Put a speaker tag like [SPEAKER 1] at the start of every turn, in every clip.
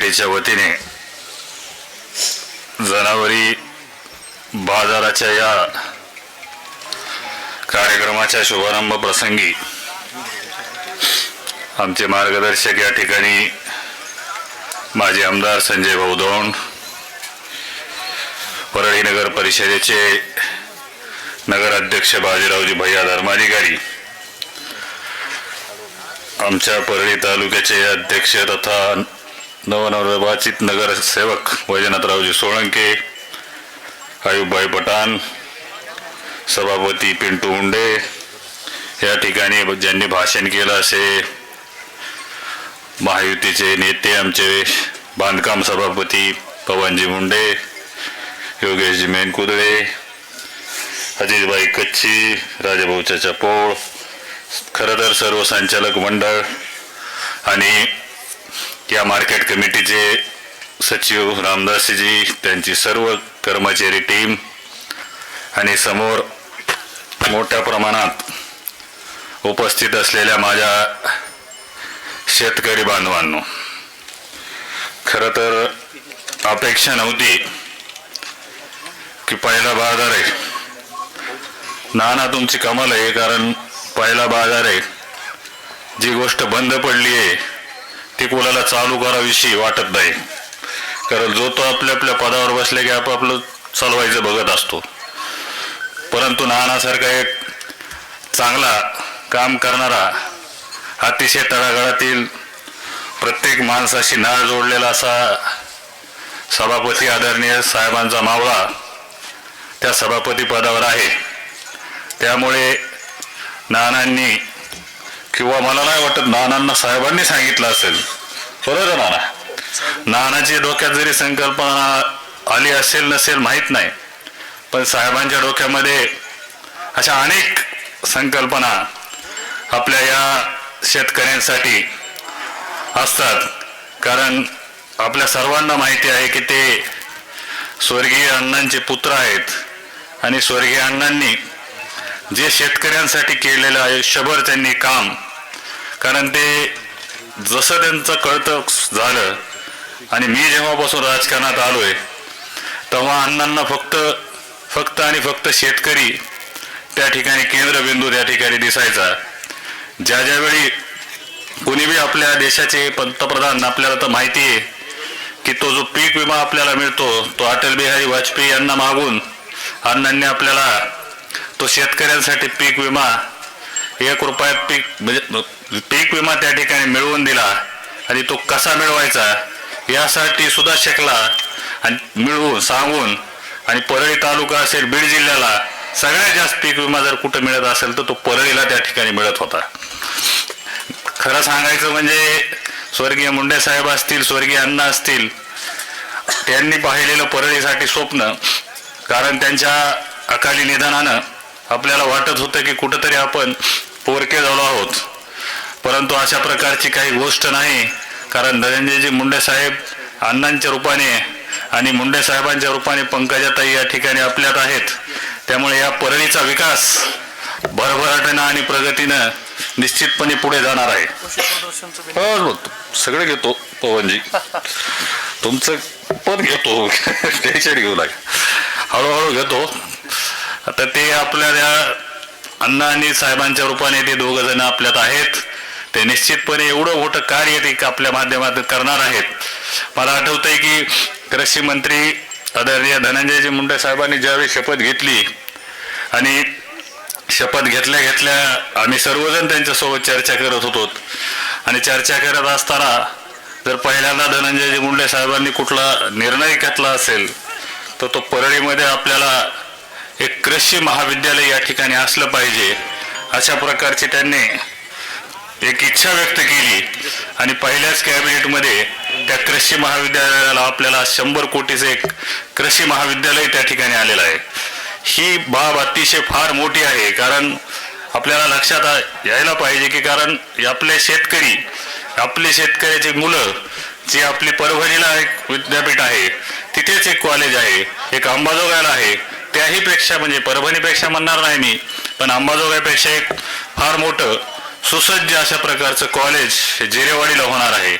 [SPEAKER 1] आघाडीच्या वतीने जनावरी बाजाराच्या या कार्यक्रमाच्या शुभारंभ प्रसंगी आमचे मार्गदर्शक या ठिकाणी माजी आमदार संजय भाऊ दौंड, परळी नगर परिषदेचे नगराध्यक्ष बाजीरावजी भैया धर्माधिकारी, आमच्या परळी तालुक्याचे अध्यक्ष तथा नवनिर्वाचित नगरसेवक वैजनाथरावजी सोळंके, आयुबभाई पठाण, सभापती पिंटू मुंडे, या ठिकाणी ज्यांनी भाषण केलं असे महायुतीचे नेते आमचे बांधकाम सभापती पवनजी मुंडे, योगेशजी मेनकुदळे, अजितभाई कच्ची, राजाभाऊ चपोळ, खरं तर सर्व संचालक मंडळ आणि या मार्केट कमिटीचे सचिव रामदासजी, त्यांची सर्व कर्मचारी टीम आणि समोर मोठ्या प्रमाणात उपस्थित असलेल्या माझ्या शेतकरी बांधवांनो, खरं तर अपेक्षा नव्हती की पहिला बाजार आहे नाना तुमची कमाल आहे, कारण पहिला बाजार आहे, जी गोष्ट बंद पडली आहे ती कोणाला चालू कराविषयी वाटत नाही, कारण जो तो आपल्या आपल्या पदावर बसले की आपापलं चालवायचं बघत असतो. परंतु नानासारखा एक चांगला काम करणारा, अतिशय तळागाळातील प्रत्येक माणसाशी नाळ जोडलेला असा सभापती आदरणीय साहेबांचा मावळा त्या सभापती पदावर आहे. त्यामुळे नानांनी, किंवा मला नाही वाटत नानांना साहेबांनी सांगितलं असेल, बरोबर नाना, नानाची डोक्यात जरी संकल्पना आली असेल नसेल माहीत नाही, पण साहेबांच्या डोक्यामध्ये अशा अनेक संकल्पना आपल्या या शेतकऱ्यांसाठी असतात. कारण आपल्या सर्वांना माहिती आहे की ते स्वर्गीय अण्णांचे पुत्र आहेत आणि स्वर्गीय अण्णांनी जे शेतकऱ्यांसाठी केलेलं आयुष्यभर त्यांनी काम, कारण ते जसं त्यांचं कळतं झालं आणि मी जेव्हापासून राजकारणात आलोय तेव्हा अण्णांना फक्त आणि फक्त शेतकरी त्या ठिकाणी केंद्रबिंदू त्या ठिकाणी दिसायचा. ज्या ज्यावेळी कोणी बी आपल्या देशाचे पंतप्रधान, आपल्याला तर माहिती आहे की तो जो पीक विमा आपल्याला मिळतो तो अटल बिहारी वाजपेयी यांना मागून अण्णांनी आपल्याला तो शेतकऱ्यांसाठी पीक विमा 1 रुपयात पीक विमा त्या ठिकाणी मिळवून दिला आणि तो कसा मिळवायचा यासाठी सुद्धा शिकला आणि मिळवून सांगून. आणि परळी तालुका असेल, बीड जिल्ह्याला सगळ्यात जास्त पीक विमा जर कुठं मिळत असेल तर तो परळीला त्या ठिकाणी मिळत होता. खरं सांगायचं म्हणजे स्वर्गीय मुंडे साहेब असतील, स्वर्गीय अण्णा असतील, त्यांनी पाहिलेलं परळीसाठी स्वप्न, कारण त्यांच्या अकाली निधनानं आपल्याला वाटत होतं की कुठंतरी आपण पोरके झालो आहोत, परंतु अशा प्रकारची काही गोष्ट नाही. कारण धनंजयजी मुंडे साहेब अण्णांच्या रूपाने आणि मुंडे साहेबांच्या रूपाने पंकजाताई या ठिकाणी आपल्यात आहेत. त्यामुळे या परळीचा विकास भरभराटीनं आणि प्रगतीनं निश्चितपणे पुढे जाणार आहे. हो, सगळे घेतो पवनजी, तुमचं पद घेतो, टेन्शन घेऊ लागे, हळूहळू घेतो. आता ते आपल्या त्या अण्णा आणि साहेबांच्या रूपाने ते दोघं जण आपल्यात आहेत. ते निश्चितपणे एवढं मोठं कार्य ते आपल्या माध्यमातून करणार आहेत. मला आठवतंय की कृषी मंत्री आदरणीय धनंजयजी मुंडे साहेबांनी ज्यावेळी शपथ घेतली आणि शपथ घेतल्या घेतल्या आम्ही सर्वजण त्यांच्यासोबत चर्चा करत होतो आणि चर्चा करत असताना जर पहिल्यांदा धनंजयजी मुंडे साहेबांनी कुठला निर्णय घेतला असेल तर तो परळीमध्ये आपल्याला एक कृषी महाविद्यालय या ठिकाणी असलं पाहिजे अशा प्रकारची त्यांनी एक इच्छा व्यक्त केली आणि पहिल्याच कॅबिनेटमध्ये त्या कृषी महाविद्यालयाला आपल्याला 100 कोटीचं एक कृषी महाविद्यालय त्या ठिकाणी आलेलं आहे. ही बाब अतिशय फार मोठी आहे, कारण आपल्याला लक्षात यायला पाहिजे की कारण आपले शेतकऱ्याची मुलं जी आपली परभणीला एक विद्यापीठ आहे, तिथेच एक कॉलेज आहे, एक अंबाजोगाईला आहे, त्याही पेक्षा म्हणजे परभणीपेक्षा म्हणणार नाही मी, पण अंबाजोगाईपेक्षा एक फार मोठं सुसज्ज अशा प्रकारचं कॉलेज जिरेवाडीला होणार आहे.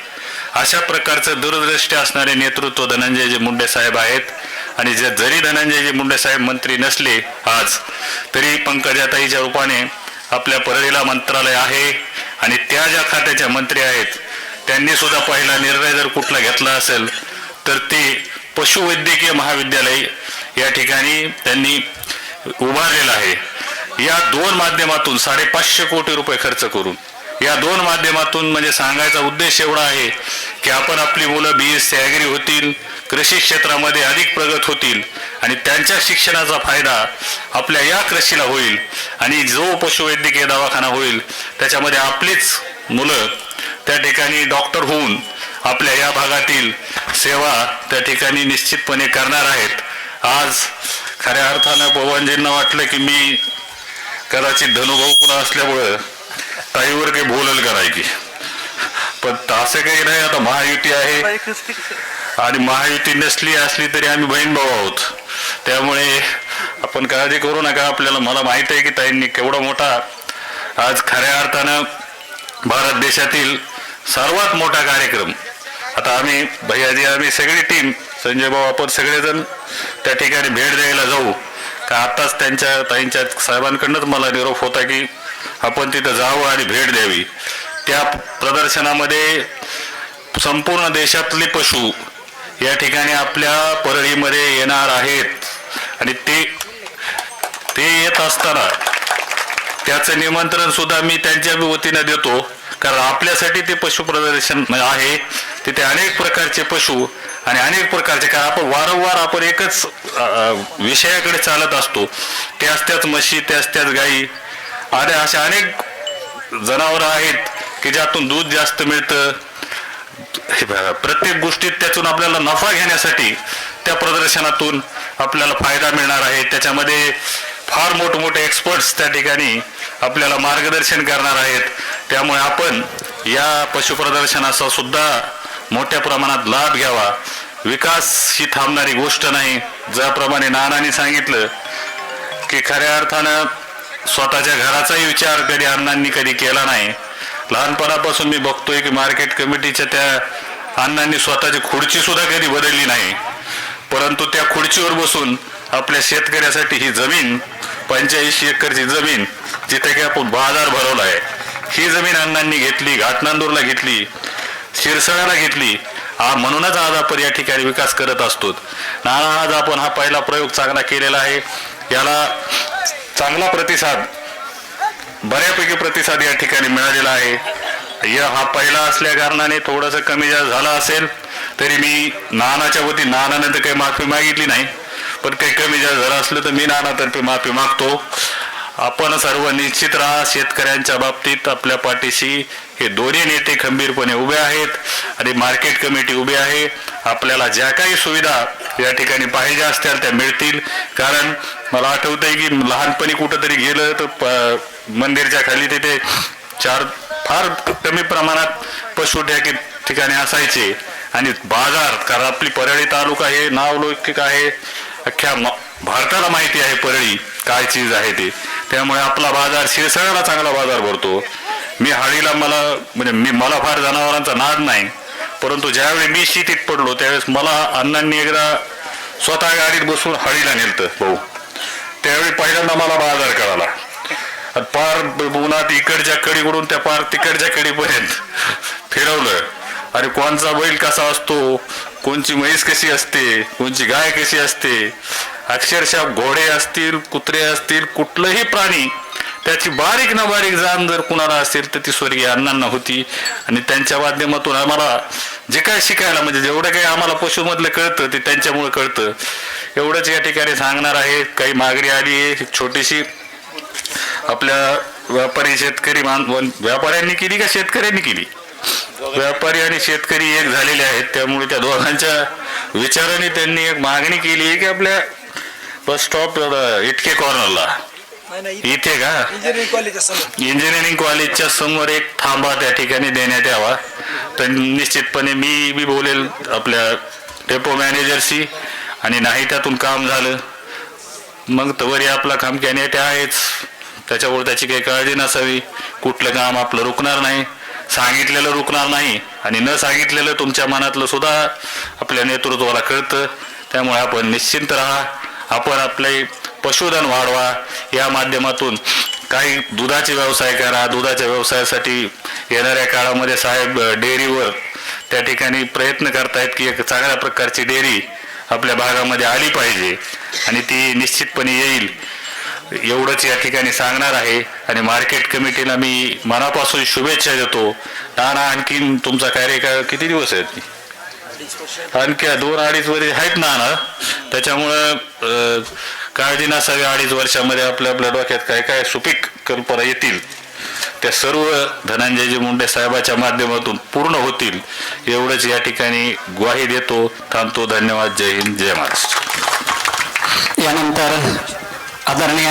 [SPEAKER 1] अशा प्रकारचं दूरदृष्टी असणारे नेतृत्व धनंजयजी मुंडे साहेब आहेत. आणि जरी धनंजयजी मुंडे साहेब मंत्री नसले आज, तरी पंकजाताईच्या रूपाने आपल्या परळीला मंत्रालय आहे. आणि त्या ज्या खात्याच्या मंत्री आहेत त्यांनी सुद्धा पहिला निर्णय जर कुठला घेतला असेल तर ते पशुवैद्यकीय महाविद्यालय या ठिकाणी त्यांनी उभारलेलं आहे. या दोन माध्यमातून 550 कोटी रुपये खर्च करून, या दोन माध्यमातून म्हणजे सांगायचा उद्देश एवढा आहे की आपण आपली मुलं BSc ॲग्री होतील, कृषी क्षेत्रामध्ये अधिक प्रगत होतील आणि त्यांच्या शिक्षणाचा फायदा आपल्या या कृषीला होईल. आणि जो पशुवैद्यकीय दवाखाना होईल त्याच्यामध्ये आपलीच मुलं त्या ठिकाणी डॉक्टर होऊन आपल्या या भागातील सेवा त्या ठिकाणी निश्चितपणे करणार आहेत. आज खऱ्या अर्थानं पवनजींना वाटलं की मी कदाचित धनुभाऊ कुणा असल्यामुळं ताईवर काही बोलल करायची, पण असं काही नाही. आता महायुती आहे आणि महायुती नसली असली तरी आम्ही बहीण भाऊ आहोत, त्यामुळे आपण काळजी करू नका. आपल्याला मला माहित आहे की ताईंनी केवढा मोठा आज खऱ्या अर्थानं भारत देशातील सर्वात मोठा कार्यक्रम. आता आम्ही भैयाजी, आम्ही सगळी टीम, संजय भाऊ, आपण सगळेजण त्या ठिकाणी भेट द्यायला जाऊ का. आताच त्यांच्या ताईंच्या साहेबांकडनंच मला निरोप होता की आपण तिथं जावं आणि भेट द्यावी. त्या प्रदर्शनामध्ये संपूर्ण देशातले पशु या ठिकाणी आपल्या परळीमध्ये येणार आहेत. आणि ते येत असताना त्याचं निमंत्रण सुद्धा मी त्यांच्या वतीनं देतो, कारण आपल्यासाठी ते पशु प्रदर्शन आहे. तिथे अनेक प्रकारचे पशु आणि अनेक प्रकारचे, कारण आपण वारंवार आपण एकच विषयाकडे चालत असतो. त्याच म्हशी, त्याच गायी आणि अशा अनेक जनावरं आहेत की ज्यातून दूध जास्त मिळतं. प्रत्येक गोष्टीत त्यातून आपल्याला नफा घेण्यासाठी त्या प्रदर्शनातून आपल्याला फायदा मिळणार आहे. त्याच्यामध्ये फार मोठमोठे एक्सपर्ट्स त्या ठिकाणी आपल्याला मार्गदर्शन करणार आहेत. त्यामुळे आपण या पशुप्रदर्शनाचा सुद्धा मोठ्या प्रमाणात लाभ घ्यावा. विकास ही थांबणारी गोष्ट नाही. ज्याप्रमाणे नानांनी सांगितलं की खऱ्या अर्थानं स्वतःच्या घराचाही विचार कधी अण्णांनी कधी केला नाही. लहानपणापासून मी बघतोय की मार्केट कमिटीच्या त्या अण्णांनी स्वतःची खुर्ची सुद्धा कधी बदलली नाही, परंतु त्या खुर्चीवर बसून आपल्या शेतकऱ्यासाठी ही जमीन 85 एकरची जमीन जिथे की आपण बाजार भरवला आहे, ही जमीन अण्णांनी घेतली, घाटनांदूरला घेतली, शिरसळ्याला घेतली. म्हणूनच आज आपण या ठिकाणी विकास करत असतो. नाना, आज आपण हा पहिला प्रयोग चांगला केलेला आहे. याला चांगला प्रतिसाद, बऱ्यापैकी प्रतिसाद या ठिकाणी मिळालेला आहे. हा पहिला असल्या कारणाने थोडंसं कमी जास्त झाला असेल तरी मी नानाच्या वतीने, नानाने तर काही माफी मागितली नाही, पण काही कमी जास्त झालं असलं तर मी नानातर्फे माफी मागतो. आपण सर्व निश्चित राहा. शेतकऱ्यांच्या बाबतीत आपल्या पाठीशी हे दोन्ही नेते खंबीरपणे उभे आहेत आणि मार्केट कमिटी उभी आहे. आपल्याला ज्या काही सुविधा या ठिकाणी पाहिजे असतील त्या मिळतील. कारण मला आठवतंय की लहानपणी कुठंतरी गेलं तर मंदिरच्या खाली तिथे फार कमी प्रमाणात पशु ठिकाणी असायचे. आणि बाजार, कारण आपली परळी तालुका हे नावलौकिक आहे, अख्ख्या भारताला माहिती आहे परळी काय चीज आहे ते. त्यामुळे आपला बाजार शिरसळ्याला चांगला बाजार भरतो. मी हळीला मला फार जनावरांचा नाद नाही, परंतु ज्यावेळी मी शेतीत पडलो त्यावेळेस मला अण्णांनी एकदा स्वतः गाडीत बसून हळीला नेलतं भाऊ. त्यावेळी पहिल्यांदा मला बाजार कळाला. पार उन्हात इकडच्या कडीकडून त्या पार तिकडच्या कडीपर्यंत फिरवलं. अरे कोणचा बैल कसा असतो, कोणची म्हैस कशी असते, कोणची गाय कशी असते, अक्षरशः घोडे असतील, कुत्रे असतील, कुठलंही प्राणी त्याची बारीक ना बारीक जाण जर कुणाला असेल तर ती स्वर्गीय अण्णांना होती. आणि त्यांच्या माध्यमातून आम्हाला जे काय शिकायला, म्हणजे जेवढं काही आम्हाला पशुमधलं कळतं ते त्यांच्यामुळे कळतं. एवढंच या ठिकाणी सांगणार आहे. काही मागणी आली आहे छोटीशी, आपल्या व्यापारी शेतकरी व्यापाऱ्यांनी केली का शेतकऱ्यांनी केली? व्यापारी आणि शेतकरी एक झालेले आहेत. त्यामुळे त्या दोघांच्या विचाराने त्यांनी एक मागणी केली आहे की आपल्या बस स्टॉप इटके कॉर्नरला इथे का इंजिनिअरिंग कॉलेजच्या समोर एक थांबा त्या ठिकाणी देण्यात यावा. तर निश्चितपणे मी बोलेल आपल्या डेपो मॅनेजरशी, आणि नाही त्यातून काम झालं मग तवरी आपला खामख्याने ते आहेच. त्याच्यावर त्याची काही काळजी नसावी. कुठलं काम आपलं रुकणार नाही, सांगितलेलं रुकणार नाही आणि न सांगितलेलं तुमच्या मनातलं सुद्धा आपल्या नेतृत्वाला कळतं. त्यामुळे आपण निश्चिंत राहा. आपण आपले पशुधन वाढवा. या माध्यमातून काही दुधाचे व्यवसाय करा. दुधाच्या व्यवसायासाठी येणाऱ्या काळामध्ये साहेब डेअरीवर त्या ठिकाणी प्रयत्न करतायत की एक चांगल्या प्रकारची डेअरी आपल्या भागामध्ये आली पाहिजे आणि ती निश्चितपणे येईल एवढंच या ठिकाणी सांगणार आहे. आणि मार्केट कमिटीला मी मनापासून शुभेच्छा देतो. नाना आणखीन तुमचा कार्यकाळ किती दिवस आहेत? आणखी 2-2.5 वर्ष आहेत नाना. त्याच्यामुळं काळजी नसावी. 2.5 वर्षामध्ये आपल्या डोक्यात काय काय सुपीक कल्पना येतील त्या सर्व धनंजयजी मुंडे साहेबाच्या माध्यमातून पूर्ण होतील एवढंच या ठिकाणी ग्वाही देतो. थांबतो. धन्यवाद. जय हिंद. जय महाराष्ट्र.
[SPEAKER 2] यानंतर आदरणीय